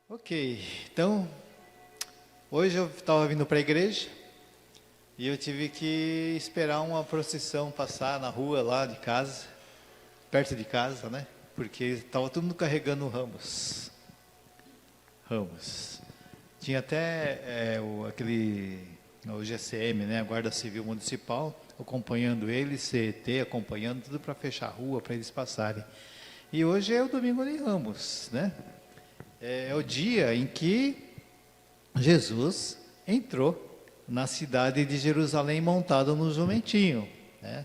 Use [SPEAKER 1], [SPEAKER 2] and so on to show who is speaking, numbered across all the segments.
[SPEAKER 1] Ok, então, hoje eu estava vindo para a igreja e eu tive que esperar uma procissão passar na rua lá de casa, perto de casa, né? Porque estava todo mundo carregando ramos. Ramos. Tinha até o GCM, né? A Guarda Civil Municipal, acompanhando eles, CET, acompanhando tudo para fechar a rua, para eles passarem. E hoje é o Domingo de Ramos, né? É o dia em que Jesus entrou na cidade de Jerusalém montado no jumentinho, né?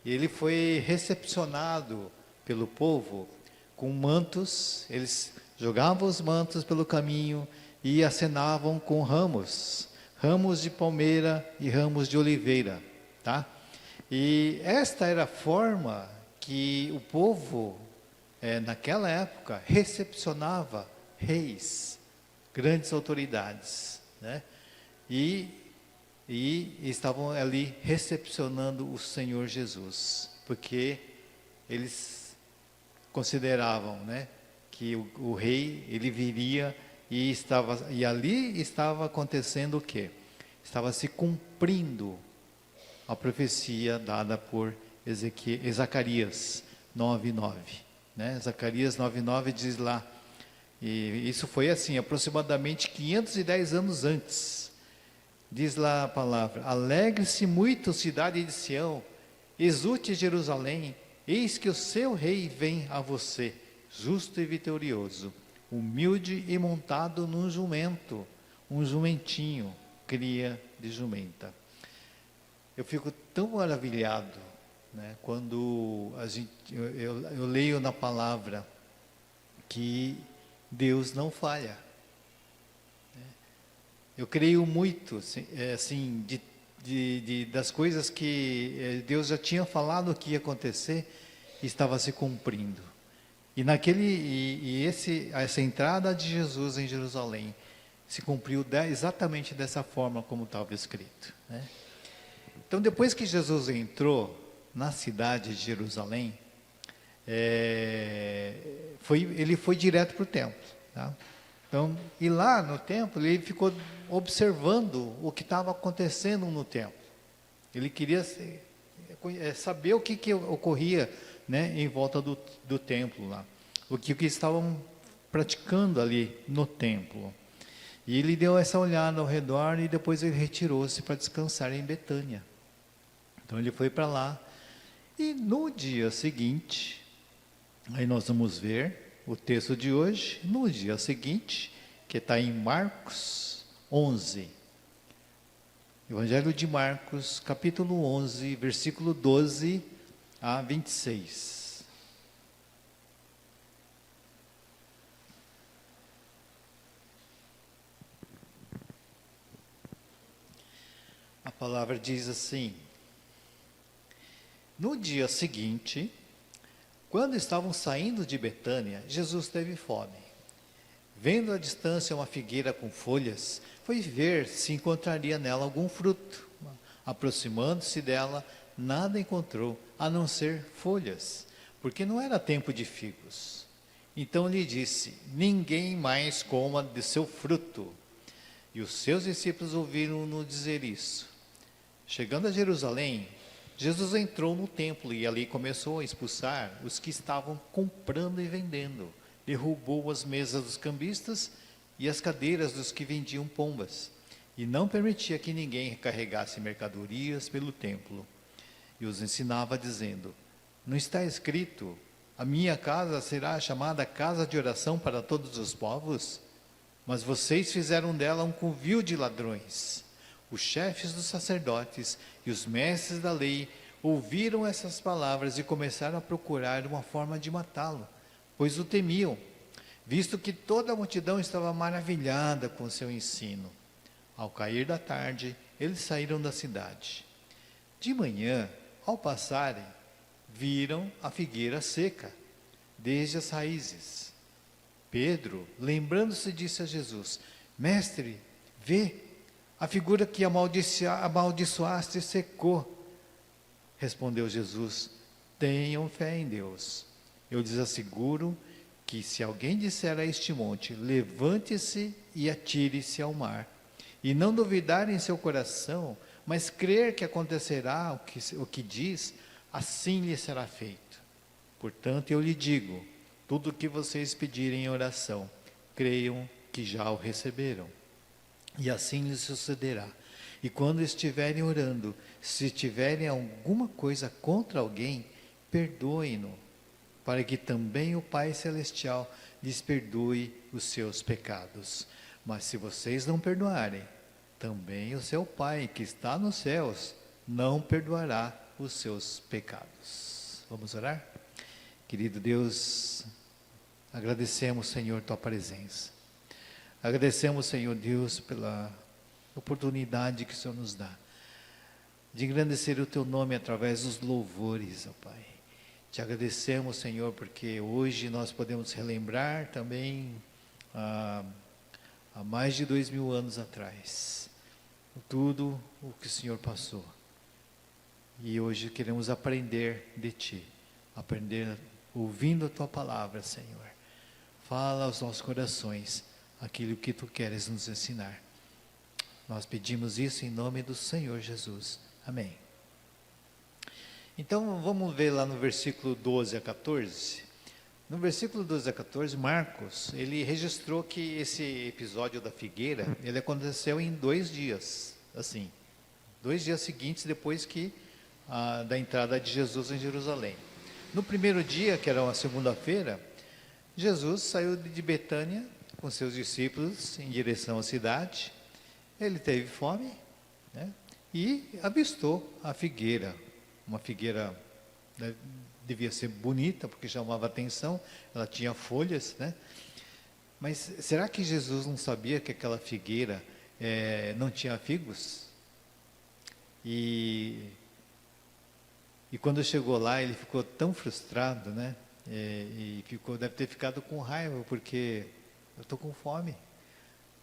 [SPEAKER 1] E ele foi recepcionado pelo povo com mantos, eles jogavam os mantos pelo caminho e acenavam com ramos, ramos de palmeira e ramos de oliveira, tá? E esta era a forma que o povo, naquela época, recepcionava reis, grandes autoridades, né? E estavam ali recepcionando o Senhor Jesus, porque eles consideravam, né, que o rei ele viria e ali estava acontecendo o quê? Estava se cumprindo a profecia dada por Zacarias 9:9, né? Zacarias 9:9 diz lá. E isso foi assim, aproximadamente 510 anos antes. Diz lá a palavra: alegre-se muito, cidade de Sião, exulte Jerusalém, eis que o seu rei vem a você, justo e vitorioso, humilde e montado num jumento, um jumentinho, cria de jumenta. Eu fico tão maravilhado, né, quando eu leio na palavra que Deus não falha. Eu creio muito, assim, das coisas que Deus já tinha falado que ia acontecer, estava se cumprindo. Essa entrada de Jesus em Jerusalém se cumpriu exatamente dessa forma como estava escrito, né? Então, depois que Jesus entrou na cidade de Jerusalém, ele foi direto para o templo, tá? Então, e lá no templo, ele ficou observando o que estava acontecendo no templo. Ele queria saber o que ocorria, né, em volta do templo lá, o que estavam praticando ali no templo. E ele deu essa olhada ao redor e depois ele retirou-se para descansar em Betânia. Então ele foi para lá e no dia seguinte, aí nós vamos ver o texto de hoje, no dia seguinte, que está em Marcos 11. Evangelho de Marcos, capítulo 11, versículo 12 a 26. A palavra diz assim: no dia seguinte, quando estavam saindo de Betânia, Jesus teve fome. Vendo à distância uma figueira com folhas, foi ver se encontraria nela algum fruto. Aproximando-se dela, nada encontrou, a não ser folhas, porque não era tempo de figos. Então lhe disse: ninguém mais coma de seu fruto. E os seus discípulos ouviram-no dizer isso. Chegando a Jerusalém, Jesus entrou no templo e ali começou a expulsar os que estavam comprando e vendendo. Derrubou as mesas dos cambistas e as cadeiras dos que vendiam pombas, e não permitia que ninguém carregasse mercadorias pelo templo. E os ensinava dizendo: não está escrito, a minha casa será chamada casa de oração para todos os povos? Mas vocês fizeram dela um covil de ladrões. Os chefes dos sacerdotes e os mestres da lei ouviram essas palavras e começaram a procurar uma forma de matá-lo, pois o temiam, visto que toda a multidão estava maravilhada com seu ensino. Ao cair da tarde, eles saíram da cidade. De manhã, ao passarem, viram a figueira seca, desde as raízes. Pedro, lembrando-se, disse a Jesus: mestre, vê, a figura que amaldiçoaste secou. Respondeu Jesus: tenham fé em Deus. Eu lhes asseguro que se alguém disser a este monte, levante-se e atire-se ao mar, e não duvidar em seu coração, mas crer que acontecerá o que diz, assim lhe será feito. Portanto, eu lhe digo, tudo o que vocês pedirem em oração, creiam que já o receberam, e assim lhes sucederá. E quando estiverem orando, se tiverem alguma coisa contra alguém, perdoem-no, para que também o Pai Celestial lhes perdoe os seus pecados. Mas se vocês não perdoarem, também o seu Pai, que está nos céus, não perdoará os seus pecados. Vamos orar? Querido Deus, agradecemos, Senhor, tua presença. Agradecemos, Senhor Deus, pela oportunidade que o Senhor nos dá de engrandecer o teu nome através dos louvores, ó Pai. Te agradecemos, Senhor, porque hoje nós podemos relembrar também há mais de 2000 anos atrás tudo o que o Senhor passou. E hoje queremos aprender de Ti, aprender ouvindo a Tua palavra, Senhor. Fala aos nossos corações aquilo que Tu queres nos ensinar. Nós pedimos isso em nome do Senhor Jesus. Amém. Então vamos ver lá no versículo 12 a 14. No versículo 12 a 14, Marcos, ele registrou que esse episódio da figueira, ele aconteceu em 2 dias, assim, 2 dias seguintes depois da entrada de Jesus em Jerusalém. No primeiro dia, que era uma segunda-feira, Jesus saiu de Betânia com seus discípulos em direção à cidade. Ele teve fome, né, e avistou a figueira, uma figueira, né, devia ser bonita, porque chamava atenção, ela tinha folhas, né? Mas será que Jesus não sabia que aquela figueira não tinha figos? E quando chegou lá, ele ficou tão frustrado, né? Deve ter ficado com raiva, porque eu estou com fome,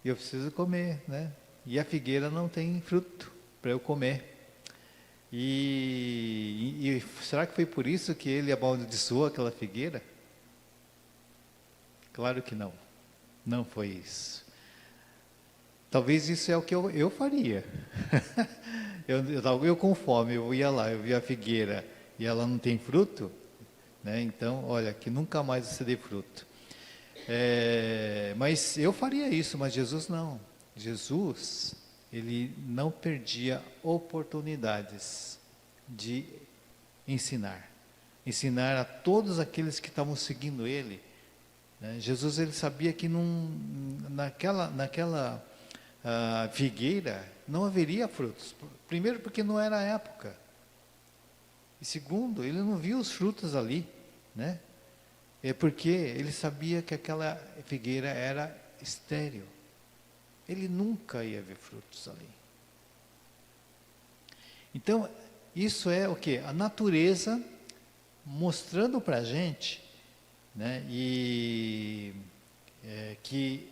[SPEAKER 1] e eu preciso comer, né? E a figueira não tem fruto para eu comer. E será que foi por isso que ele amaldiçoou aquela figueira? Claro que não. Não foi isso. Talvez isso é o que eu faria. eu com fome, eu ia lá, eu vi a figueira e ela não tem fruto, né? Então, olha, que nunca mais você dê fruto. Mas eu faria isso, mas Jesus não. Jesus, ele não perdia oportunidades de ensinar a todos aqueles que estavam seguindo ele, né? Jesus, ele sabia que naquela figueira não haveria frutos. Primeiro, porque não era a época, e segundo, ele não viu os frutos ali, né? Porque ele sabia que aquela figueira era estéril. Ele nunca ia ver frutos ali. Então, isso é o quê? A natureza mostrando para a gente, né, que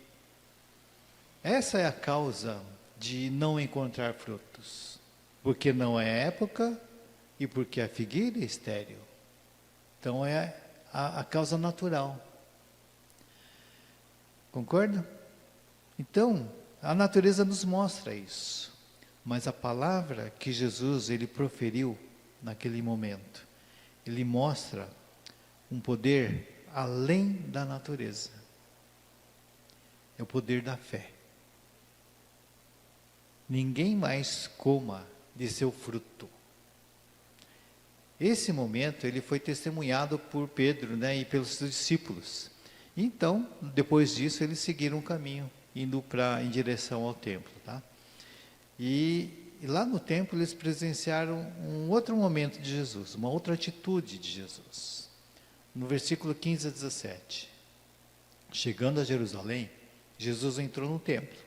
[SPEAKER 1] essa é a causa de não encontrar frutos. Porque não é época e porque a figueira é estéril. Então, é a causa natural. Concorda? Então, a natureza nos mostra isso, mas a palavra que Jesus ele proferiu naquele momento, ele mostra um poder além da natureza. É o poder da fé. Ninguém mais coma de seu fruto. Esse momento ele foi testemunhado por Pedro, né, e pelos seus discípulos. Então, depois disso, eles seguiram o caminho, indo em direção ao templo, tá? E lá no templo eles presenciaram um outro momento de Jesus, uma outra atitude de Jesus. No versículo 15 a 17. Chegando a Jerusalém, Jesus entrou no templo.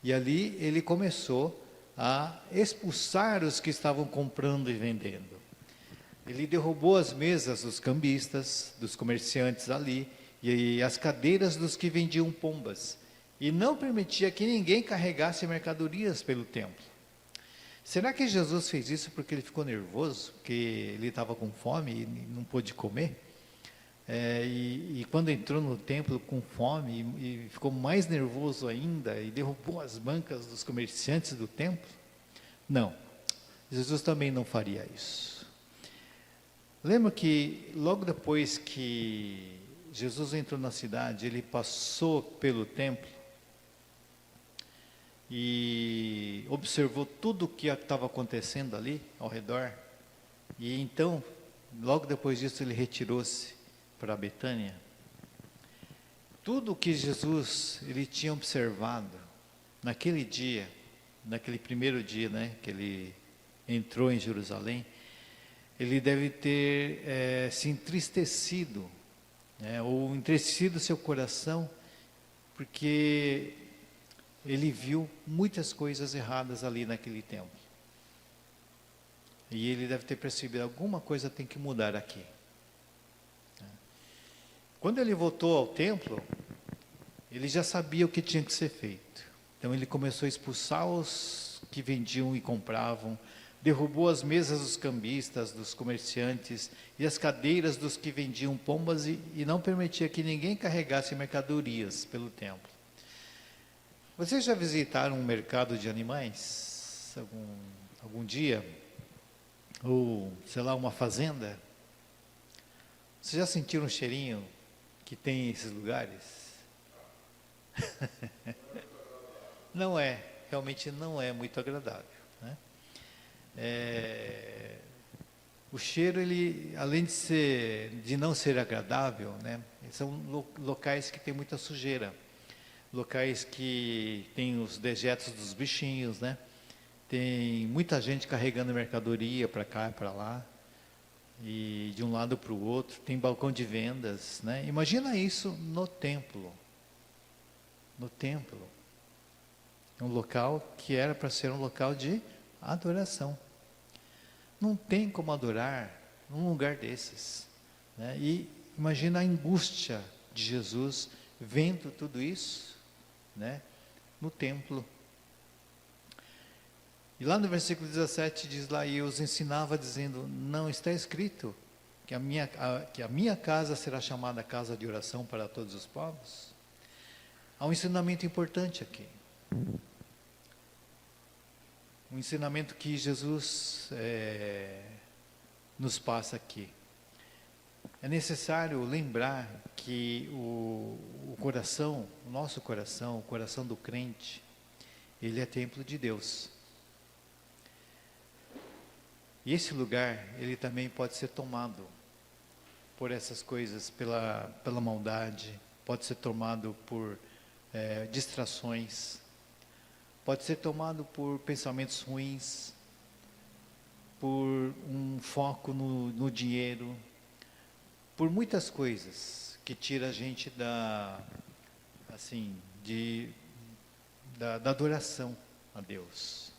[SPEAKER 1] E ali ele começou a expulsar os que estavam comprando e vendendo. Ele derrubou as mesas dos cambistas, dos comerciantes ali, e as cadeiras dos que vendiam pombas. E não permitia que ninguém carregasse mercadorias pelo templo. Será que Jesus fez isso porque ele ficou nervoso? Porque ele estava com fome e não pôde comer? e quando entrou no templo com fome e ficou mais nervoso ainda e derrubou as bancas dos comerciantes do templo? Não, Jesus também não faria isso. Lembra que logo depois que Jesus entrou na cidade, ele passou pelo templo e observou tudo o que estava acontecendo ali ao redor. E então, logo depois disso, ele retirou-se para Betânia. Tudo o que Jesus ele tinha observado naquele dia, naquele primeiro dia, né, que ele entrou em Jerusalém, ele deve ter se entristecido, né, ou entristecido seu coração, porque ele viu muitas coisas erradas ali naquele templo. E ele deve ter percebido, alguma coisa tem que mudar aqui. Quando ele voltou ao templo, ele já sabia o que tinha que ser feito. Então ele começou a expulsar os que vendiam e compravam, derrubou as mesas dos cambistas, dos comerciantes e as cadeiras dos que vendiam pombas e não permitia que ninguém carregasse mercadorias pelo templo. Vocês já visitaram um mercado de animais algum dia? Ou, sei lá, uma fazenda? Vocês já sentiram um cheirinho que tem esses lugares? Não é, realmente não é muito agradável, né? O cheiro, ele, além de não ser agradável, né, são locais que tem muita sujeira, locais que tem os dejetos dos bichinhos, né? Tem muita gente carregando mercadoria para cá e para lá, e de um lado para o outro, tem balcão de vendas, né? Imagina isso no templo. No templo. Um local que era para ser um local de adoração. Não tem como adorar num lugar desses, né? E imagina a angústia de Jesus vendo tudo isso, né, no templo. E lá no versículo 17 diz lá, e os ensinava dizendo, não está escrito que a minha casa será chamada casa de oração para todos os povos? Há um ensinamento importante aqui. Um ensinamento que Jesus nos passa aqui. É necessário lembrar que o coração, o nosso coração, o coração do crente, ele é templo de Deus. E esse lugar, ele também pode ser tomado por essas coisas, pela maldade, pode ser tomado por distrações, pode ser tomado por pensamentos ruins, por um foco no dinheiro, por muitas coisas que tira a gente da adoração a Deus.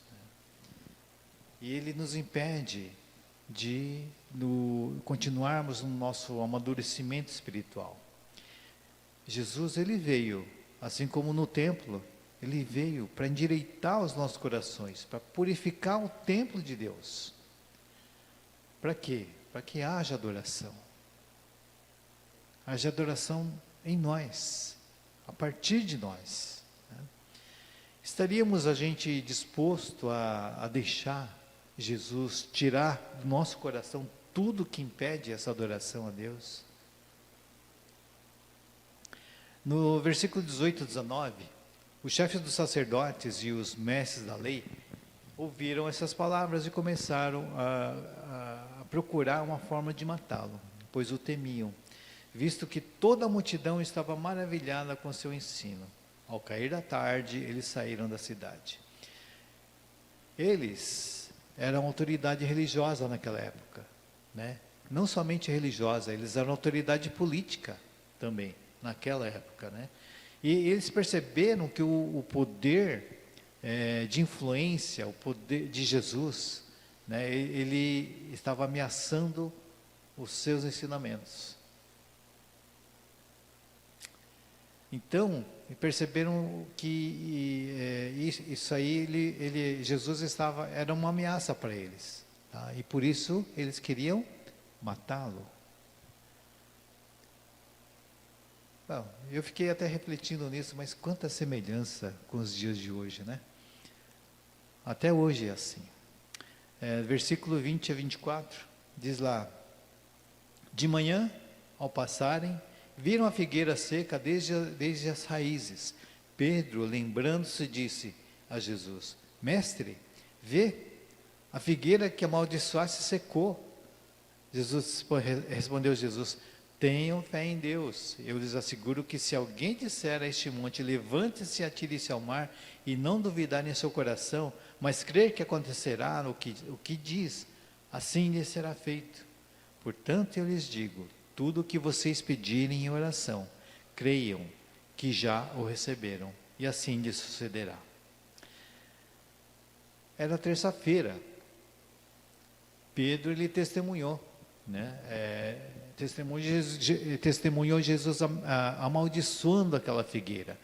[SPEAKER 1] E ele nos impede de continuarmos no nosso amadurecimento espiritual. Jesus, ele veio, assim como no templo, ele veio para endireitar os nossos corações, para purificar o templo de Deus. Para quê? Para que haja adoração. Haja adoração em nós, a partir de nós. Né? Estaríamos a gente disposto a deixar Jesus tirar do nosso coração tudo que impede essa adoração a Deus? No versículo 18 e 19, os chefes dos sacerdotes e os mestres da lei ouviram essas palavras e começaram a procurar uma forma de matá-lo, pois o temiam, visto que toda a multidão estava maravilhada com seu ensino. Ao cair da tarde, eles saíram da cidade. Eles eram autoridade religiosa naquela época, né? Não somente religiosa, eles eram autoridade política também, naquela época, né? E eles perceberam que o poder de influência, o poder de Jesus, né, ele estava ameaçando os seus ensinamentos. Então, perceberam que isso aí, Jesus era uma ameaça para eles, tá? E por isso eles queriam matá-lo. Bom, eu fiquei até refletindo nisso, mas quanta semelhança com os dias de hoje, né? Até hoje é assim. Versículo 20 a 24, diz lá: de manhã, ao passarem, viram a figueira seca desde as raízes. Pedro, lembrando-se, disse a Jesus: Mestre, vê, a figueira que amaldiçoaste secou. Respondeu Jesus: tenham fé em Deus. Eu lhes asseguro que se alguém disser a este monte, levante-se e atire-se ao mar, e não duvidar em seu coração, mas crer que acontecerá o que diz, assim lhe será feito. Portanto, eu lhes digo, tudo o que vocês pedirem em oração, creiam que já o receberam, e assim lhes sucederá. Era terça-feira. Pedro, ele testemunhou, né? Testemunhou Jesus amaldiçoando aquela figueira,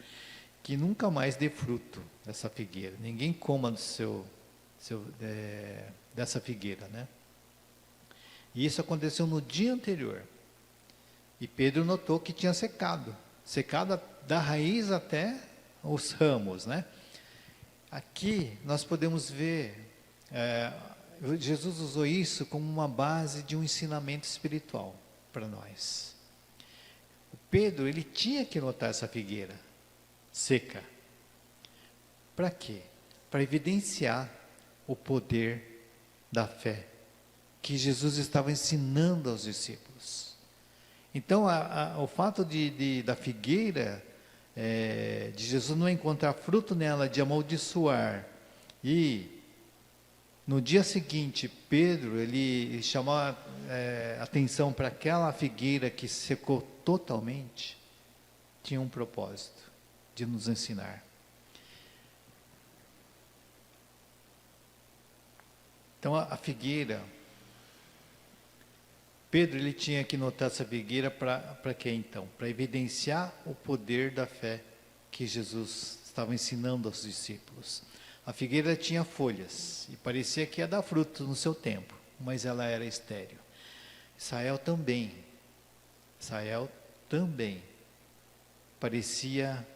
[SPEAKER 1] que nunca mais dê fruto dessa figueira. Ninguém coma dessa figueira, né? E isso aconteceu no dia anterior. E Pedro notou que tinha secado da raiz até os ramos, né? Aqui nós podemos ver, Jesus usou isso como uma base de um ensinamento espiritual para nós. O Pedro, ele tinha que notar essa figueira seca. Para quê? Para evidenciar o poder da fé que Jesus estava ensinando aos discípulos. Então, o fato da figueira, de Jesus não encontrar fruto nela, de amaldiçoar, e no dia seguinte, Pedro, ele chamou atenção para aquela figueira que secou totalmente, tinha um propósito de nos ensinar. Então, a figueira, Pedro, ele tinha que notar essa figueira para quê então? Para evidenciar o poder da fé que Jesus estava ensinando aos discípulos. A figueira tinha folhas e parecia que ia dar fruto no seu tempo, mas ela era estéril. Israel também parecia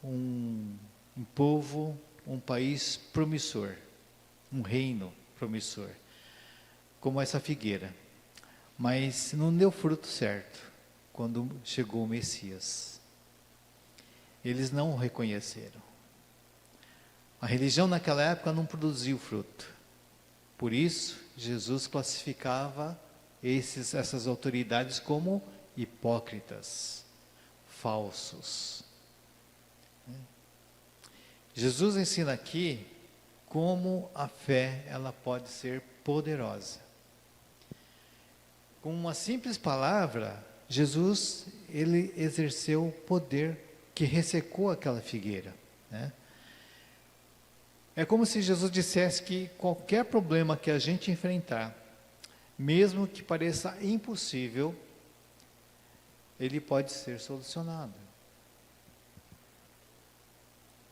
[SPEAKER 1] um povo, um país promissor, um reino promissor, como essa figueira. Mas não deu fruto certo quando chegou o Messias. Eles não o reconheceram. A religião naquela época não produziu fruto. Por isso, Jesus classificava essas autoridades como hipócritas, falsos. Jesus ensina aqui como a fé ela pode ser poderosa. Com uma simples palavra, Jesus ele exerceu o poder que ressecou aquela figueira, né? É como se Jesus dissesse que qualquer problema que a gente enfrentar, mesmo que pareça impossível, ele pode ser solucionado.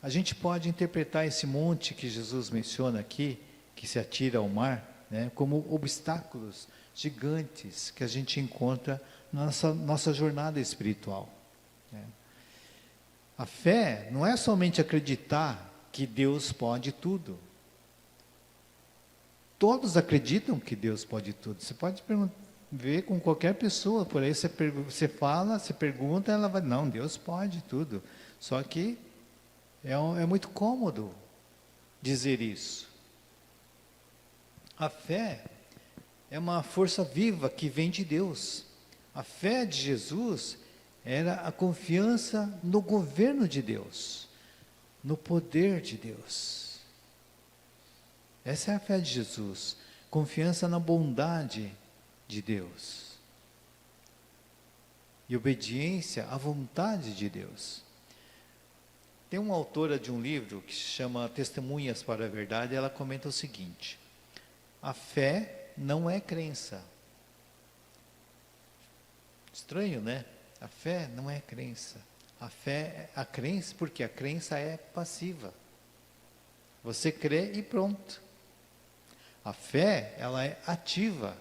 [SPEAKER 1] A gente pode interpretar esse monte que Jesus menciona aqui, que se atira ao mar, né, como obstáculos gigantes que a gente encontra na nossa jornada espiritual, né? A fé não é somente acreditar que Deus pode tudo. Todos acreditam que Deus pode tudo. Você pode ver com qualquer pessoa, por aí você fala, você pergunta, ela vai, não, Deus pode tudo. Só que é muito cômodo dizer isso. A fé é uma força viva que vem de Deus. A fé de Jesus era a confiança no governo de Deus, no poder de Deus. Essa é a fé de Jesus, confiança na bondade de Deus e obediência à vontade de Deus. Tem uma autora de um livro que se chama Testemunhas para a Verdade, ela comenta o seguinte: a fé não é crença. Estranho, né? A fé não é crença. A crença, porque a crença é passiva. Você crê e pronto. A fé, ela é ativa.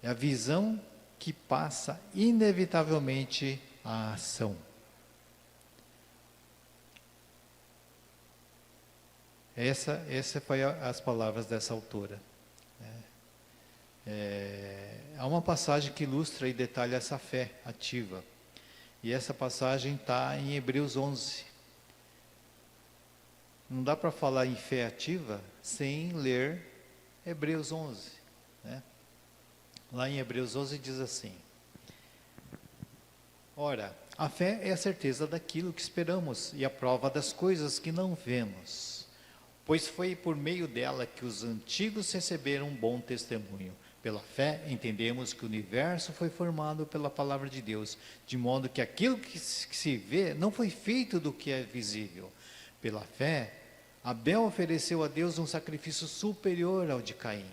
[SPEAKER 1] É a visão que passa inevitavelmente a ação. Essa foi as palavras dessa autora. Há uma passagem que ilustra e detalha essa fé ativa. E essa passagem está em Hebreus 11. Não dá para falar em fé ativa sem ler Hebreus 11. Né? Lá em Hebreus 11 diz assim: ora, a fé é a certeza daquilo que esperamos e a prova das coisas que não vemos. Pois foi por meio dela que os antigos receberam um bom testemunho. Pela fé, entendemos que o universo foi formado pela palavra de Deus, de modo que aquilo que se vê não foi feito do que é visível. Pela fé, Abel ofereceu a Deus um sacrifício superior ao de Caim.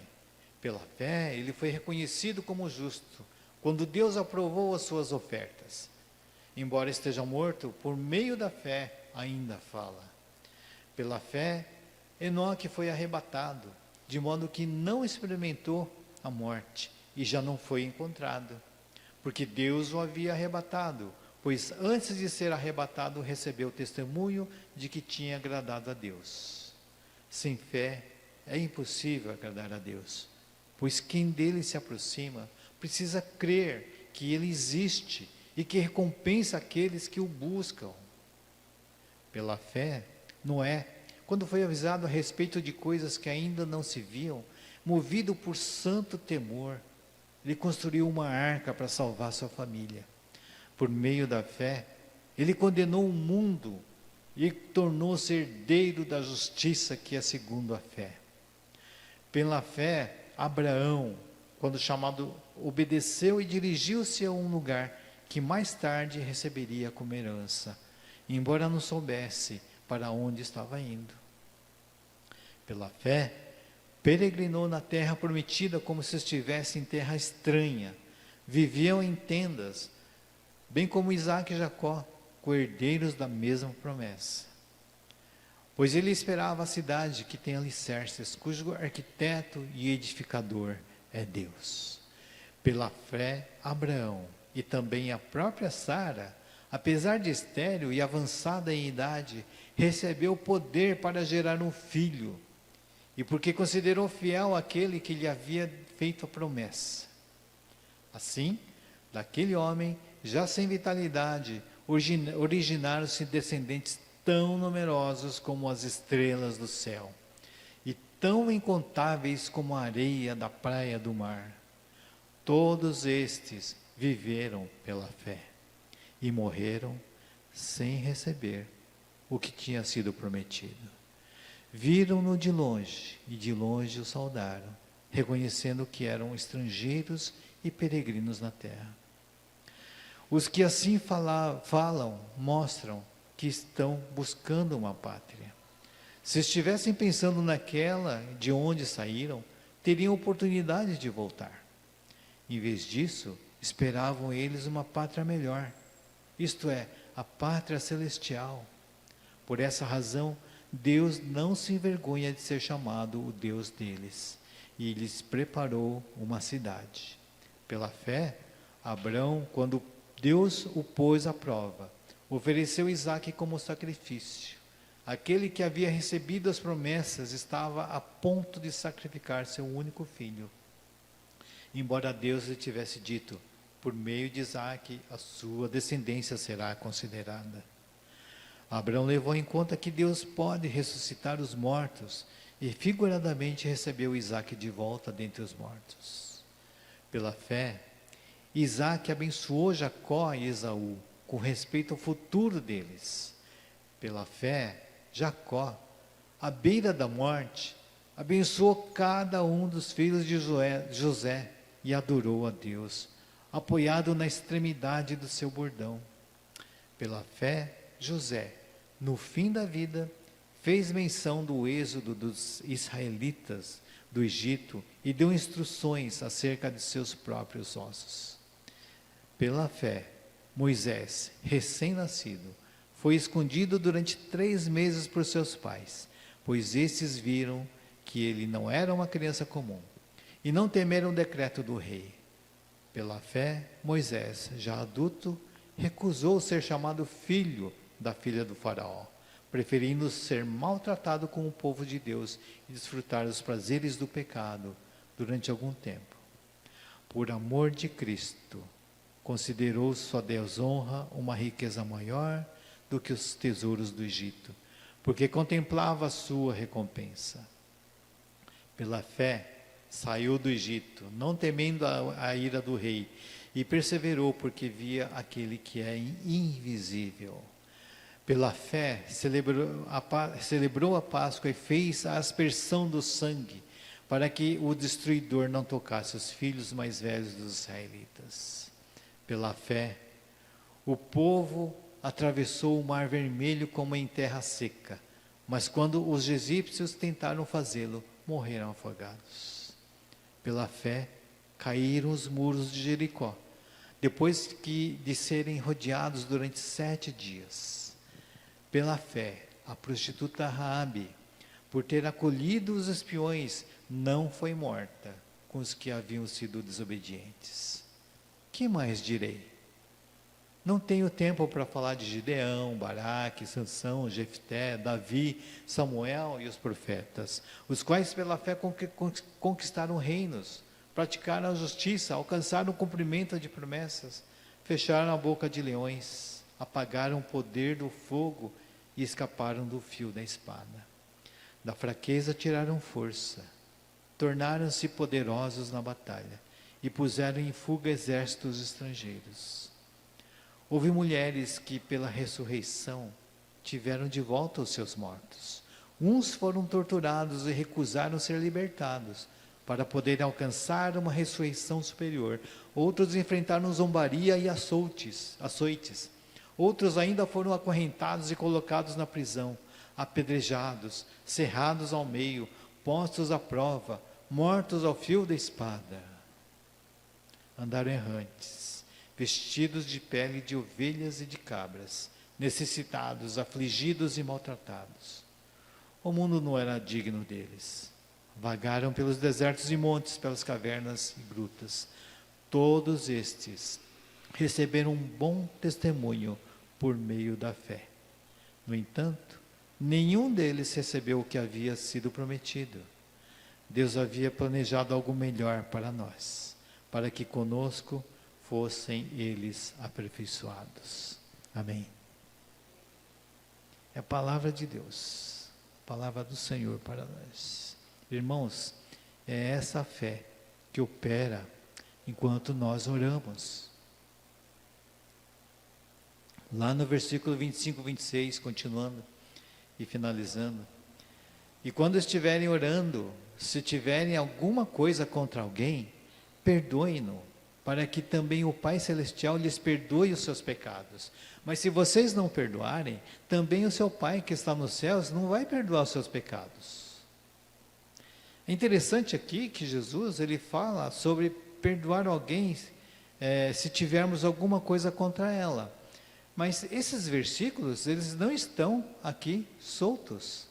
[SPEAKER 1] Pela fé, ele foi reconhecido como justo, quando Deus aprovou as suas ofertas. Embora esteja morto, por meio da fé ainda fala. Pela fé, Enoque foi arrebatado, de modo que não experimentou a morte, e já não foi encontrado, porque Deus o havia arrebatado, pois antes de ser arrebatado recebeu testemunho de que tinha agradado a Deus. Sem fé é impossível agradar a Deus, pois quem dele se aproxima precisa crer que ele existe e que recompensa aqueles que o buscam. Pela fé, Noé, quando foi avisado a respeito de coisas que ainda não se viam, movido por santo temor, ele construiu uma arca para salvar sua família. Por meio da fé, ele condenou o mundo e tornou-se herdeiro da justiça que é segundo a fé. Pela fé, Abraão, quando chamado, obedeceu e dirigiu-se a um lugar que mais tarde receberia como herança, embora não soubesse para onde estava indo. Pela fé, peregrinou na terra prometida como se estivesse em terra estranha. Viviam em tendas, bem como Isaac e Jacó, co-herdeiros da mesma promessa. Pois ele esperava a cidade que tem alicerces, cujo arquiteto e edificador é Deus. Pela fé, Abraão e também a própria Sara, apesar de estéril e avançada em idade, recebeu poder para gerar um filho, e porque considerou fiel aquele que lhe havia feito a promessa. Assim, daquele homem, já sem vitalidade, originaram-se descendentes tão numerosos como as estrelas do céu, e tão incontáveis como a areia da praia do mar. Todos estes viveram pela fé, e morreram sem receber o que tinha sido prometido. Viram-no de longe, e de longe o saudaram, reconhecendo que eram estrangeiros e peregrinos na terra. Os que assim falam, mostram que estão buscando uma pátria. Se estivessem pensando naquela de onde saíram, teriam oportunidade de voltar. Em vez disso, esperavam eles uma pátria melhor, isto é, a pátria celestial. Por essa razão, Deus não se envergonha de ser chamado o Deus deles, e lhes preparou uma cidade. Pela fé, Abraão, quando Deus o pôs à prova, ofereceu Isaque como sacrifício. Aquele que havia recebido as promessas estava a ponto de sacrificar seu único filho. Embora Deus lhe tivesse dito, por meio de Isaque, a sua descendência será considerada. Abraão levou em conta que Deus pode ressuscitar os mortos e figuradamente recebeu Isaque de volta dentre os mortos. Pela fé, Isaque abençoou Jacó e Esaú com respeito ao futuro deles. Pela fé, Jacó, à beira da morte, abençoou cada um dos filhos de José e adorou a Deus, apoiado na extremidade do seu bordão. Pela fé, José, no fim da vida, fez menção do êxodo dos israelitas do Egito e deu instruções acerca de seus próprios ossos. Pela fé, Moisés, recém-nascido, foi escondido durante 3 meses por seus pais, pois estes viram que ele não era uma criança comum, e não temeram o decreto do rei. Pela fé, Moisés, já adulto, recusou ser chamado filho da filha do faraó, preferindo ser maltratado com o povo de Deus e desfrutar dos prazeres do pecado durante algum tempo. Por amor de Cristo, considerou sua desonra uma riqueza maior do que os tesouros do Egito, porque contemplava a sua recompensa. Pela fé, saiu do Egito, não temendo a ira do rei, e perseverou porque via aquele que é invisível. Pela fé, celebrou a Páscoa e fez a aspersão do sangue, para que o destruidor não tocasse os filhos mais velhos dos israelitas. Pela fé, o povo atravessou o Mar Vermelho como em terra seca, mas quando os egípcios tentaram fazê-lo, morreram afogados. Pela fé, caíram os muros de Jericó, depois de serem rodeados durante 7 dias. Pela fé, a prostituta Raabe, por ter acolhido os espiões, não foi morta com os que haviam sido desobedientes. Que mais direi? Não tenho tempo para falar de Gideão, Baraque, Sansão, Jefté, Davi, Samuel e os profetas, os quais pela fé conquistaram reinos, praticaram a justiça, alcançaram o cumprimento de promessas, fecharam a boca de leões, apagaram o poder do fogo e escaparam do fio da espada. Da fraqueza tiraram força, tornaram-se poderosos na batalha e puseram em fuga exércitos estrangeiros. Houve mulheres que, pela ressurreição, tiveram de volta os seus mortos. Uns foram torturados e recusaram ser libertados, para poderem alcançar uma ressurreição superior. Outros enfrentaram zombaria e açoites. Outros ainda foram acorrentados e colocados na prisão, apedrejados, cerrados ao meio, postos à prova, mortos ao fio da espada. Andaram errantes, vestidos de pele de ovelhas e de cabras, necessitados, afligidos e maltratados. O mundo não era digno deles. Vagaram pelos desertos e montes, pelas cavernas e grutas. Todos estes receberam um bom testemunho por meio da fé. No entanto, nenhum deles recebeu o que havia sido prometido. Deus havia planejado algo melhor para nós, para que conosco fossem eles aperfeiçoados. Amém. É a palavra de Deus, a palavra do Senhor para nós. Irmãos, é essa fé que opera enquanto nós oramos. Lá no versículo 25, 26, continuando e finalizando. E quando estiverem orando, se tiverem alguma coisa contra alguém, perdoem-no, para que também o Pai Celestial lhes perdoe os seus pecados. Mas se vocês não perdoarem, também o seu Pai que está nos céus não vai perdoar os seus pecados. É interessante aqui que Jesus ele fala sobre perdoar alguém se tivermos alguma coisa contra ela. Mas esses versículos, eles não estão aqui soltos.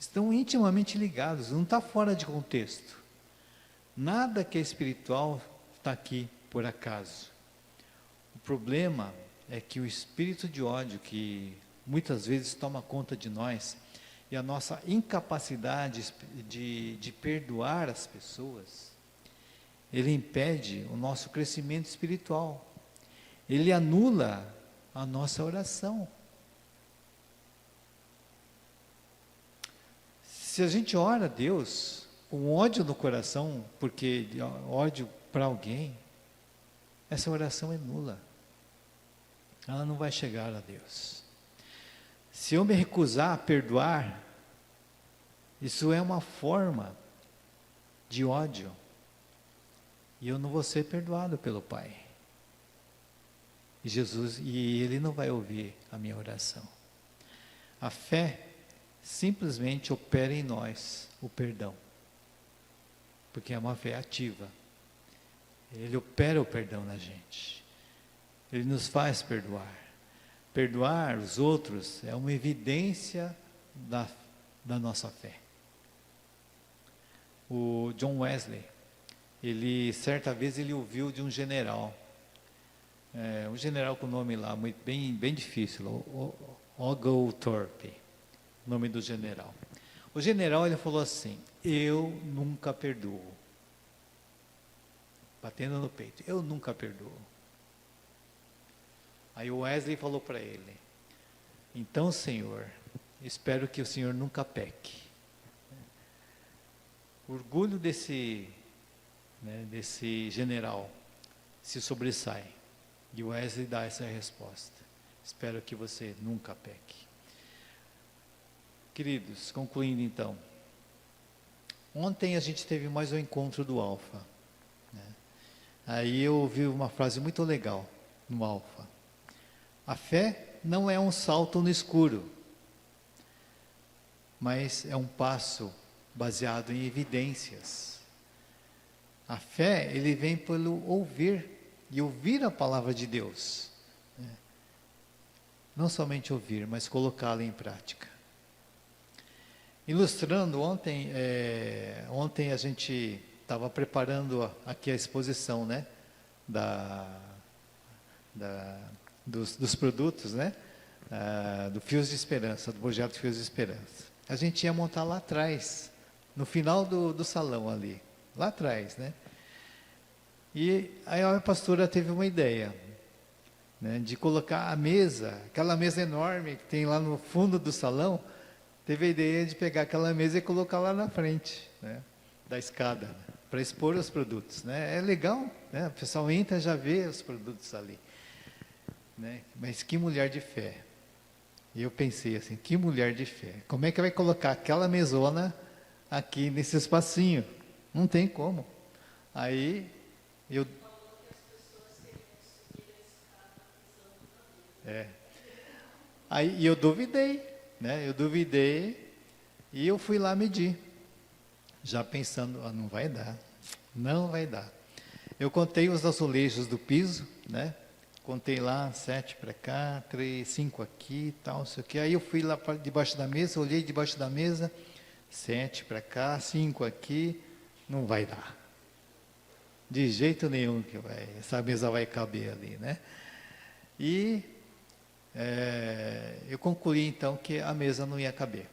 [SPEAKER 1] Estão intimamente ligados, não está fora de contexto. Nada que é espiritual está aqui por acaso. O problema é que o espírito de ódio que muitas vezes toma conta de nós e a nossa incapacidade de perdoar as pessoas, ele impede o nosso crescimento espiritual. Ele anula a nossa oração. Se a gente ora a Deus com ódio no coração, porque ódio para alguém, essa oração é nula. Ela não vai chegar a Deus. Se eu me recusar a perdoar, isso é uma forma de ódio. E eu não vou ser perdoado pelo Pai. E Ele não vai ouvir a minha oração. A fé simplesmente opera em nós o perdão. Porque é uma fé ativa. Ele opera o perdão na gente. Ele nos faz perdoar. Perdoar os outros é uma evidência da nossa fé. O John Wesley, certa vez ele ouviu de um general um general com nome lá, muito, bem difícil, Oglethorpe, nome do general. O general, ele falou assim: eu nunca perdoo. Batendo no peito, eu nunca perdoo. Aí o Wesley falou para ele: então, Senhor, espero que o Senhor nunca peque. O orgulho desse general se sobressai. E o Wesley dá essa resposta: espero que você nunca peque. Queridos, concluindo então, ontem a gente teve mais um encontro do Alfa, né? Aí eu ouvi uma frase muito legal no Alfa: a fé não é um salto no escuro, mas é um passo baseado em evidências. A fé, ele vem pelo ouvir, e ouvir a palavra de Deus, né? Não somente ouvir, mas colocá-la em prática. Ilustrando, ontem a gente estava preparando aqui a exposição, né, dos produtos, né, do Fios de Esperança, do projeto Fios de Esperança. A gente ia montar lá atrás, no final do salão ali, lá atrás, né. E aí a pastora teve uma ideia, né, de colocar a mesa, aquela mesa enorme que tem lá no fundo do salão. Teve a ideia de pegar aquela mesa e colocar lá na frente, né, da escada, né, para expor os produtos, né. É legal, né, o pessoal entra e já vê os produtos ali, né. Mas que mulher de fé. E eu pensei assim: que mulher de fé. Como é que vai colocar aquela mesona aqui nesse espacinho? Não tem como. Aí eu... Aí eu duvidei, né? Eu duvidei e eu fui lá medir, já pensando: não vai dar, não vai dar. Eu contei os azulejos do piso, né? Contei lá 7 para cá, 3, 5 aqui, tal, não sei o que. Aí eu fui lá para debaixo da mesa, olhei debaixo da mesa, 7 para cá, 5 aqui, não vai dar. De jeito nenhum que essa mesa vai caber ali, né? E eu concluí então que a mesa não ia caber.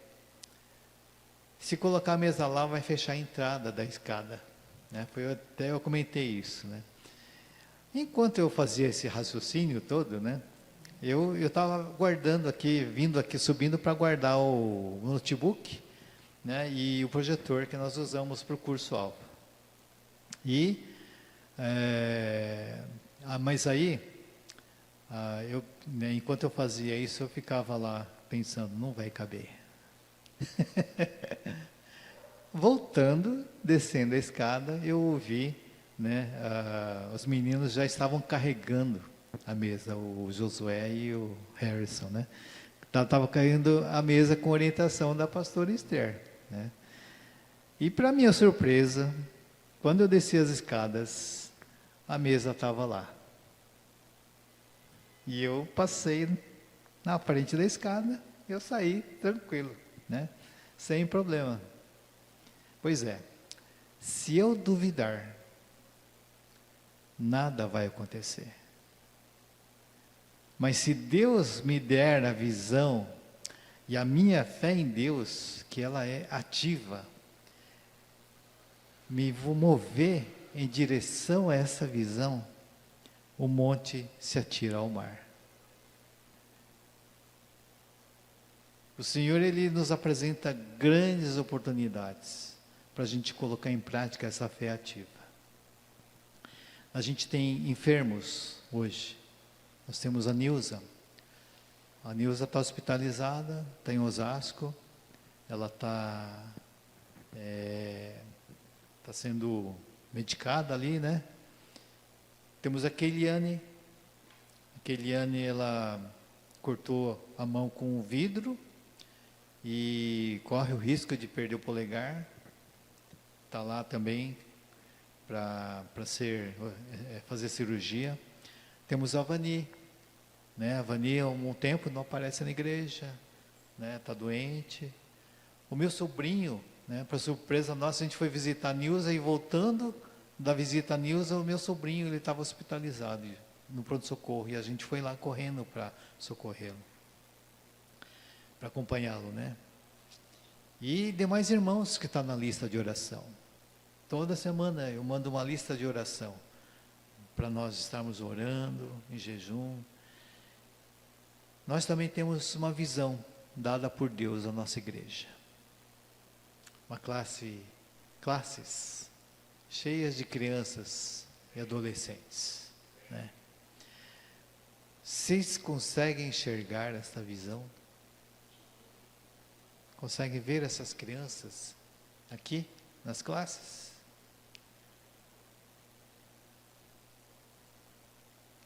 [SPEAKER 1] Se colocar a mesa lá, vai fechar a entrada da escada, né? Até eu comentei isso, né? Enquanto eu fazia esse raciocínio todo, né, eu estava guardando aqui, vindo aqui, subindo para guardar o notebook, né, e o projetor que nós usamos para o curso Alfa. Mas aí, né, enquanto eu fazia isso, eu ficava lá pensando: não vai caber. Voltando, descendo a escada, eu ouvi, né, os meninos já estavam carregando a mesa, o Josué e o Harrison, né? Estava caindo a mesa com orientação da pastora Esther, né? E para minha surpresa, quando eu desci as escadas, a mesa estava lá. E eu passei na frente da escada, eu saí tranquilo, né? Sem problema. Pois é, se eu duvidar, nada vai acontecer. Mas se Deus me der a visão e a minha fé em Deus, que ela é ativa, me vou mover em direção a essa visão, o monte se atira ao mar. O Senhor, Ele nos apresenta grandes oportunidades para a gente colocar em prática essa fé ativa. A gente tem enfermos hoje. Nós temos a Nilza. A Nilza está hospitalizada, está em Osasco. Ela está sendo medicada ali, né? Temos a Keiliane. A Keiliane, ela cortou a mão com o vidro e corre o risco de perder o polegar. Está lá também para fazer cirurgia. Temos a Vani, né? A Vani há um tempo não aparece na igreja, né? Está doente. O meu sobrinho, né? Para surpresa nossa, a gente foi visitar a Nilza e voltando da visita a Nilza, o meu sobrinho, ele estava hospitalizado. no pronto-socorro, e a gente foi lá correndo para socorrê-lo, para acompanhá-lo, né? E demais irmãos que estão na lista de oração. Toda semana eu mando uma lista de oração, para nós estarmos orando, em jejum. Nós também temos uma visão dada por Deus à nossa igreja. Uma classes cheias de crianças e adolescentes, né? Vocês conseguem enxergar essa visão? Conseguem ver essas crianças aqui nas classes?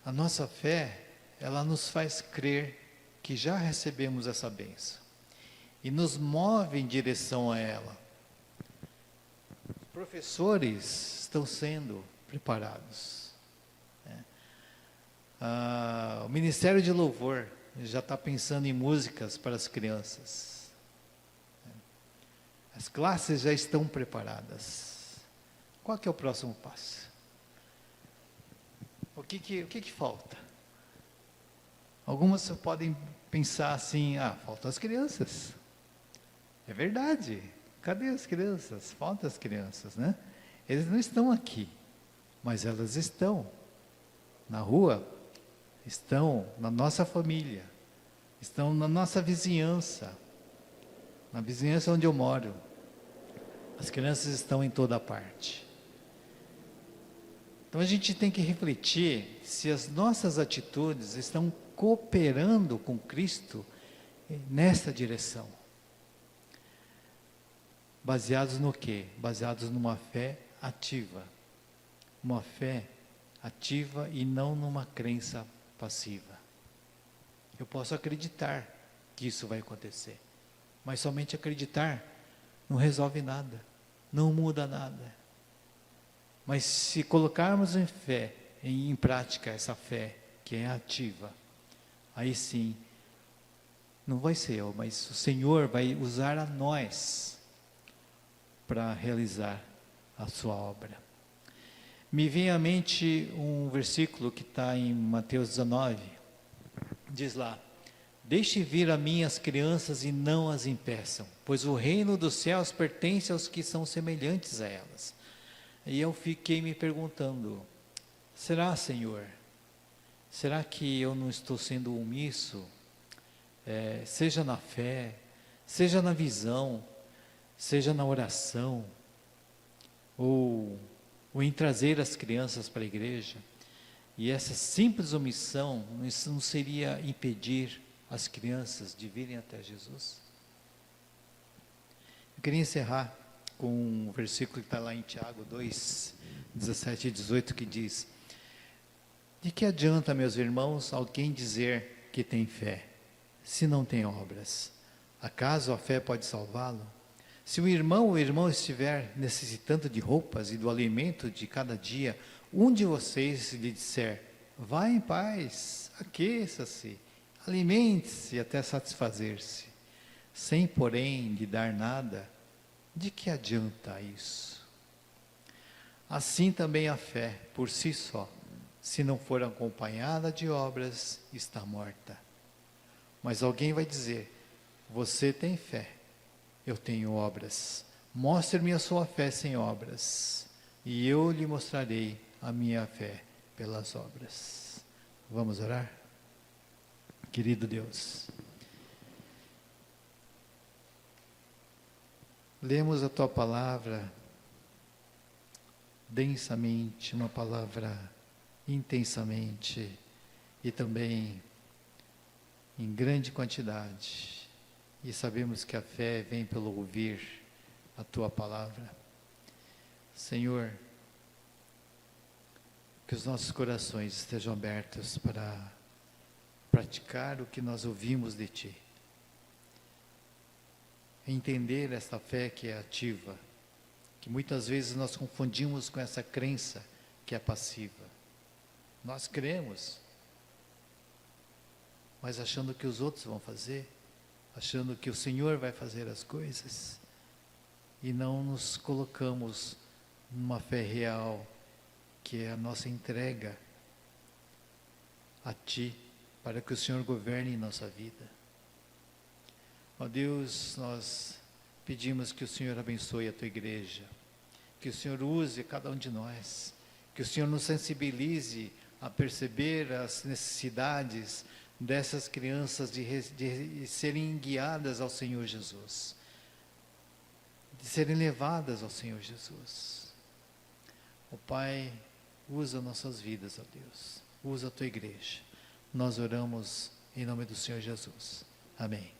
[SPEAKER 1] A nossa fé, ela nos faz crer que já recebemos essa bênção e nos move em direção a ela. Os professores estão sendo preparados, né? O Ministério de Louvor já está pensando em músicas para as crianças, né? As classes já estão preparadas. Qual que é o próximo passo? O que falta? Algumas podem pensar assim, faltam as crianças. É verdade. Cadê as crianças? Faltam as crianças, né? Eles não estão aqui, mas elas estão na rua, estão na nossa família, estão na nossa vizinhança, na vizinhança onde eu moro. As crianças estão em toda parte. Então a gente tem que refletir se as nossas atitudes estão cooperando com Cristo nessa direção. Baseados no quê? Baseados numa fé ativa. Uma fé ativa e não numa crença passiva. Eu posso acreditar que isso vai acontecer, mas somente acreditar não resolve nada, não muda nada. Mas se colocarmos em fé, em prática essa fé que é ativa, aí sim, não vai ser eu, mas o Senhor vai usar a nós para realizar a sua obra. Me vem à mente um versículo que está em Mateus 19, diz lá: deixe vir a mim as crianças e não as impeçam, pois o reino dos céus pertence aos que são semelhantes a elas. E eu fiquei me perguntando, será, Senhor, será que eu não estou sendo omisso? Seja na fé, seja na visão, seja na oração, ou em trazer as crianças para a igreja. E essa simples omissão, isso não seria impedir as crianças de virem até Jesus? Eu queria encerrar com um versículo que está lá em Tiago 2, 17 e 18, que diz: de que adianta, meus irmãos, alguém dizer que tem fé, se não tem obras? Acaso a fé pode salvá-lo? Se o irmão ou irmã estiver necessitando de roupas e do alimento de cada dia, um de vocês lhe disser: vá em paz, aqueça-se, alimente-se até satisfazer-se, sem porém lhe dar nada, de que adianta isso? Assim também a fé, por si só, se não for acompanhada de obras, está morta. Mas alguém vai dizer: você tem fé, eu tenho obras. Mostre-me a sua fé sem obras, e eu lhe mostrarei a minha fé pelas obras. Vamos orar? Querido Deus, lemos a tua palavra densamente, uma palavra intensamente e também em grande quantidade. E sabemos que a fé vem pelo ouvir a tua palavra. Senhor, que os nossos corações estejam abertos para praticar o que nós ouvimos de ti. Entender esta fé que é ativa, que muitas vezes nós confundimos com essa crença que é passiva. Nós cremos, mas achando que os outros vão fazer, achando que o Senhor vai fazer as coisas, e não nos colocamos numa fé real, que é a nossa entrega a Ti, para que o Senhor governe em nossa vida. Ó Deus, nós pedimos que o Senhor abençoe a Tua igreja, que o Senhor use cada um de nós, que o Senhor nos sensibilize a perceber as necessidades dessas crianças de serem guiadas ao Senhor Jesus, de serem levadas ao Senhor Jesus. Ó Pai, usa nossas vidas, ó Deus, usa a Tua igreja. Nós oramos em nome do Senhor Jesus. Amém.